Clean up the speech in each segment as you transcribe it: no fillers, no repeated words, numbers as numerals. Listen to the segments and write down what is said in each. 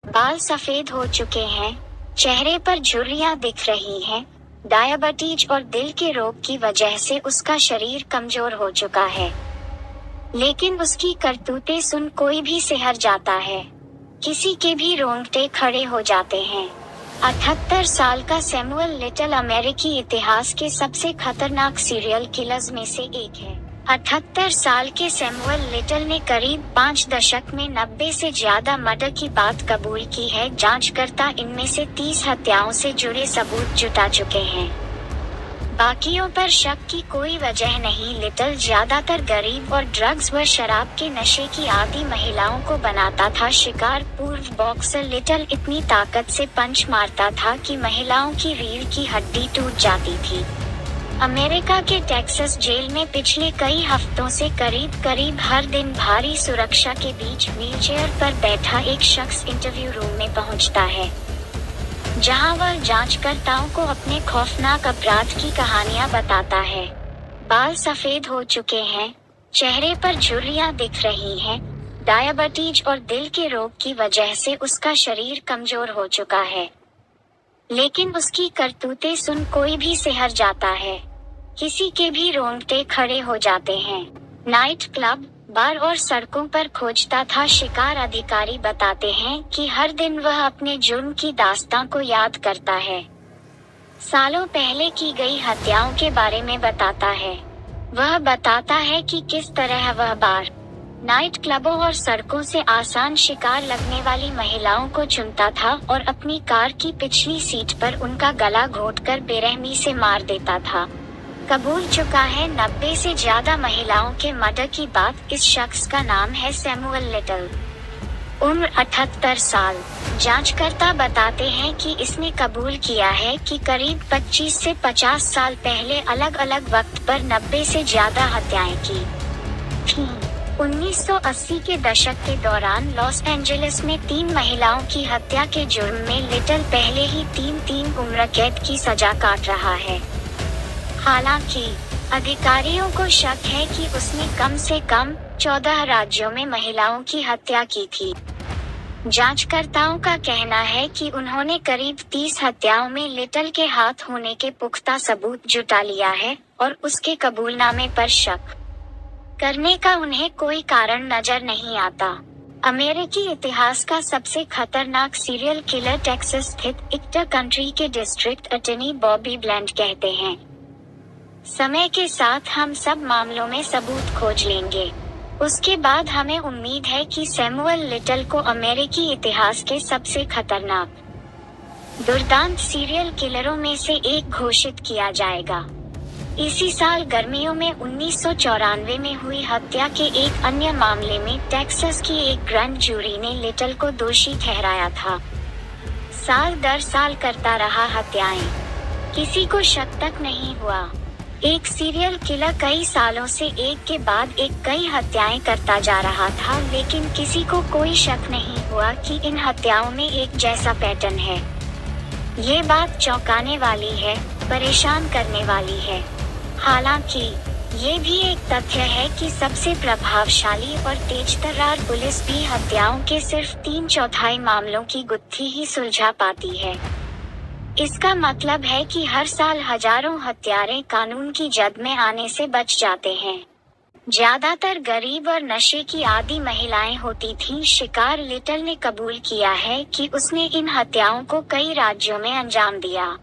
बाल सफेद हो चुके हैं, चेहरे पर झुर्रियां दिख रही हैं। डायबिटीज और दिल के रोग की वजह से उसका शरीर कमजोर हो चुका है, लेकिन उसकी करतूतें सुन कोई भी सिहर जाता है। किसी के भी रोंगटे खड़े हो जाते हैं। 78 साल का सैमुअल लिटल अमेरिकी इतिहास के सबसे खतरनाक सीरियल किलर्स में से एक है। 78 साल के सैमुअल लिटल ने करीब 5 दशक में 90 से ज्यादा मर्डर की बात कबूल की है। जांचकर्ता इनमें से 30 हत्याओं से जुड़े सबूत जुटा चुके हैं। बाकियों पर शक की कोई वजह नहीं। लिटल ज्यादातर गरीब और ड्रग्स व शराब के नशे की आदी महिलाओं को बनाता था शिकार। पूर्व बॉक्सर लिटल इतनी ताकत से पंच मारता था कि महिलाओं की रीढ़ की हड्डी टूट जाती थी। अमेरिका के टेक्सास जेल में पिछले कई हफ्तों से करीब हर दिन भारी सुरक्षा के बीच व्हीलचेयर पर बैठा एक शख्स इंटरव्यू रूम में पहुंचता है, जहां वह जांचकर्ताओं को अपने खौफनाक अपराध की कहानियां बताता है। बाल सफेद हो चुके हैं, चेहरे पर झुर्रियां दिख रही हैं। डायबिटीज और दिल के रोग की वजह से उसका शरीर कमजोर हो चुका है, लेकिन उसकी करतूतें सुन कोई भी सिहर जाता है। किसी के भी रोंगटे खड़े हो जाते हैं। नाइट क्लब, बार और सड़कों पर खोजता था शिकार। अधिकारी बताते हैं कि हर दिन वह अपने जुर्म की दास्तां को याद करता है। सालों पहले की गई हत्याओं के बारे में बताता है। वह बताता है कि किस तरह वह बार, नाइट क्लबों और सड़कों से आसान शिकार लगने वाली महिलाओं को चुनता था और अपनी कार की पिछली सीट पर उनका गला घोंटकर बेरहमी से मार देता था। कबूल चुका है 90 से ज्यादा महिलाओं के मर्डर की बात। इस शख्स का नाम है सैमुअल लिटल। उम्र 78 साल। जांचकर्ता बताते हैं कि इसने कबूल किया है कि करीब 25 से 50 साल पहले अलग अलग वक्त पर 90 से ज्यादा हत्याएं की थीं। 1980 के दशक के दौरान लॉस एंजेलिस में 3 महिलाओं की हत्या के जुर्म में लिटल पहले ही 3 उम्र कैद की सजा काट रहा है। हालांकि अधिकारियों को शक है कि उसने कम से कम 14 राज्यों में महिलाओं की हत्या की थी। जांचकर्ताओं का कहना है कि उन्होंने करीब 30 हत्याओं में लिटल के हाथ होने के पुख्ता सबूत जुटा लिया है और उसके कबूलनामे पर शक करने का उन्हें कोई कारण नजर नहीं आता। अमेरिकी इतिहास का सबसे खतरनाक सीरियल किलर टेक्सास स्थित इक्टर कंट्री के डिस्ट्रिक्ट अटॉर्नी बॉबी ब्लेंड कहते हैं, समय के साथ हम सब मामलों में सबूत खोज लेंगे। उसके बाद हमें उम्मीद है कि सैमुअल लिटल को अमेरिकी इतिहास के सबसे खतरनाक दुर्दांत सीरियल किलरों में से एक घोषित किया जाएगा। इसी साल गर्मियों में 1994 में हुई हत्या के एक अन्य मामले में टेक्सास की एक ग्रैंड जूरी ने लिटल को दोषी ठहराया था। साल दर साल करता रहा हत्याएं, किसी को शक तक नहीं हुआ। एक सीरियल किलर कई सालों से एक के बाद एक कई हत्याएं करता जा रहा था, लेकिन किसी को कोई शक नहीं हुआ कि इन हत्याओं में एक जैसा पैटर्न है। ये बात चौंकाने वाली है, परेशान करने वाली है। हालांकि ये भी एक तथ्य है कि सबसे प्रभावशाली और तेजतर्रार पुलिस भी हत्याओं के सिर्फ 3/4 मामलों की गुत्थी ही सुलझा पाती है। इसका मतलब है कि हर साल हजारों हत्यारे कानून की जद में आने से बच जाते हैं। ज्यादातर गरीब और नशे की आदी महिलाएं होती थीं। शिकार लिटल ने कबूल किया है कि उसने इन हत्याओं को कई राज्यों में अंजाम दिया।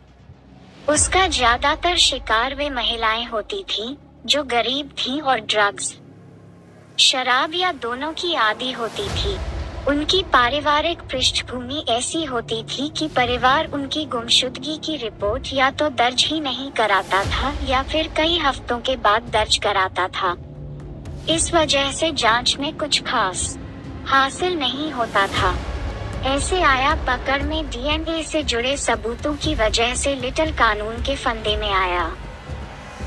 उसका ज्यादातर शिकार वे महिलाएं होती थीं जो गरीब थीं और ड्रग्स, शराब या दोनों की आदी होती थी। उनकी पारिवारिक पृष्ठभूमि ऐसी होती थी कि परिवार उनकी गुमशुदगी की रिपोर्ट या तो दर्ज ही नहीं कराता था या फिर कई हफ्तों के बाद दर्ज कराता था। इस वजह से जांच में कुछ खास हासिल नहीं होता था। ऐसे आया पकड़ में डीएनए से जुड़े सबूतों की वजह से लिटल कानून के फंदे में आया।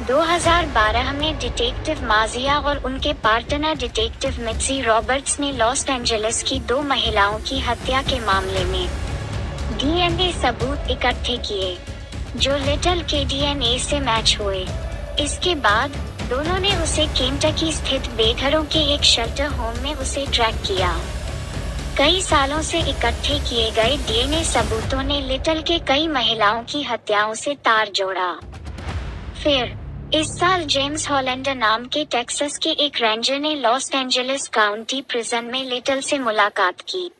2012 में डिटेक्टिव माजिया और उनके पार्टनर डिटेक्टिव मिट्जी रॉबर्ट्स ने लॉस एंजेलिस की 2 महिलाओं की हत्या के मामले में डीएनए सबूत इकट्ठे किए, जो लिटल के डीएनए से मैच हुए। इसके बाद दोनों ने उसे केंटकी स्थित बेघरों के एक शेल्टर होम में उसे ट्रैक किया। कई सालों से इकट्ठे किए गए डीएनए सबूतों ने लिटल के कई महिलाओं की हत्याओं से तार जोड़ा। फिर इस साल जेम्स हॉलैंडर नाम के टेक्सास के एक रेंजर ने लॉस एंजलिस काउंटी प्रिजन में लिटल से मुलाकात की।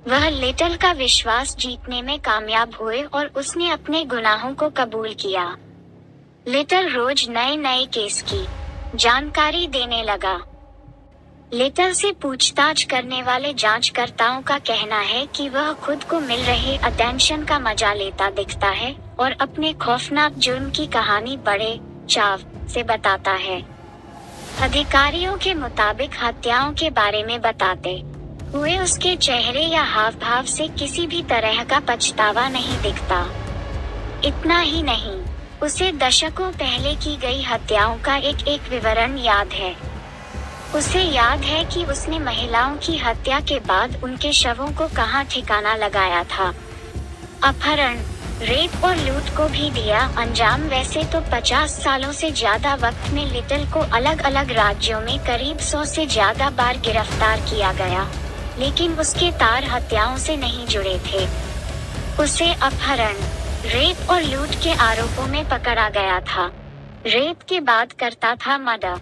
वह लिटल का विश्वास जीतने में कामयाब हुए और उसने अपने गुनाहों को कबूल किया। लिटल रोज नए नए केस की जानकारी देने लगा। लिटल से पूछताछ करने वाले जांचकर्ताओं का कहना है कि वह खुद को मिल रहे अटेंशन का मजा लेता दिखता है और अपने खौफनाक जुर्म की कहानी बड़े चाव से बताता है। अधिकारियों के मुताबिक हत्याओं के बारे में बताते हुए उसके चेहरे या हाव भाव से किसी भी तरह का पछतावा नहीं दिखता। इतना ही नहीं, उसे दशकों पहले की गई हत्याओं का एक विवरण याद है। उसे याद है कि उसने महिलाओं की हत्या के बाद उनके शवों को कहां ठिकाना लगाया था। अपहरण, रेप और लूट को भी दिया अंजाम। वैसे तो 50 सालों से ज्यादा वक्त में लिटल को अलग अलग राज्यों में करीब 100 से ज्यादा बार गिरफ्तार किया गया, लेकिन उसके तार हत्याओं से नहीं जुड़े थे। उसे अपहरण, रेप और लूट के आरोपों में पकड़ा गया था। रेप के बाद करता था मर्डर,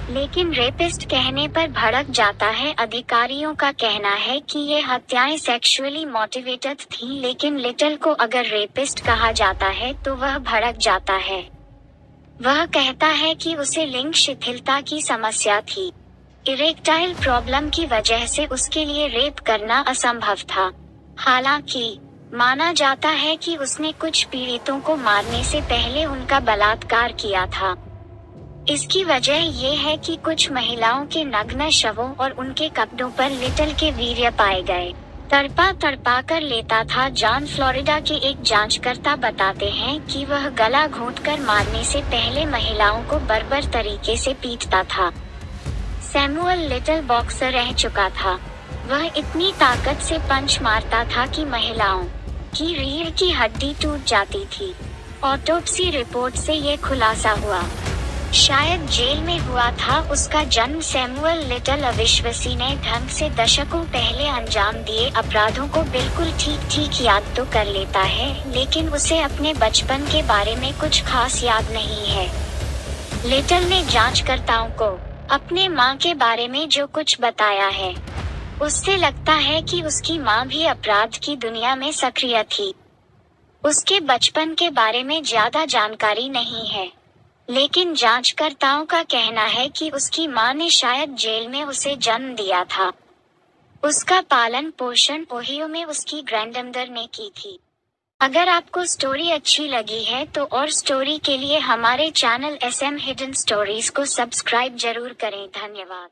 लेकिन रेपिस्ट कहने पर भड़क जाता है। अधिकारियों का कहना है कि ये हत्याएं सेक्सुअली मोटिवेटेड थीं, लेकिन लिटल को अगर रेपिस्ट कहा जाता है तो वह भड़क जाता है। वह कहता है कि उसे लिंग शिथिलता की समस्या थी। इरेक्टाइल प्रॉब्लम की वजह से उसके लिए रेप करना असंभव था। हालांकि माना जाता है कि उसने कुछ पीड़ितों को मारने से पहले उनका बलात्कार किया था। इसकी वजह ये है कि कुछ महिलाओं के नग्न शवों और उनके कपड़ों पर लिटल के वीर्य पाए गए। तड़पा कर लेता था जान। फ्लोरिडा के एक जांचकर्ता बताते हैं कि वह गला घोंटकर मारने से पहले महिलाओं को बर्बर तरीके से पीटता था। सैमुअल लिटल बॉक्सर रह चुका था। वह इतनी ताकत से पंच मारता था कि महिलाओं की रीढ़ की हड्डी टूट जाती थी। ऑटोप्सी रिपोर्ट से ये खुलासा हुआ। शायद जेल में हुआ था उसका जन्म। सैमुअल लिटल अविश्वसनीय ढंग से दशकों पहले अंजाम दिए अपराधों को बिल्कुल ठीक याद तो कर लेता है, लेकिन उसे अपने बचपन के बारे में कुछ खास याद नहीं है। लिटल ने जांचकर्ताओं को अपने मां के बारे में जो कुछ बताया है, उससे लगता है कि उसकी मां भी अपराध की दुनिया में सक्रिय थी। उसके बचपन के बारे में ज्यादा जानकारी नहीं है, लेकिन जांचकर्ताओं का कहना है कि उसकी मां ने शायद जेल में उसे जन्म दिया था। उसका पालन पोषण ओहियो में उसकी ग्रैंडमदर ने की थी। अगर आपको स्टोरी अच्छी लगी है तो और स्टोरी के लिए हमारे चैनल SM हिडन स्टोरीज को सब्सक्राइब जरूर करें। धन्यवाद।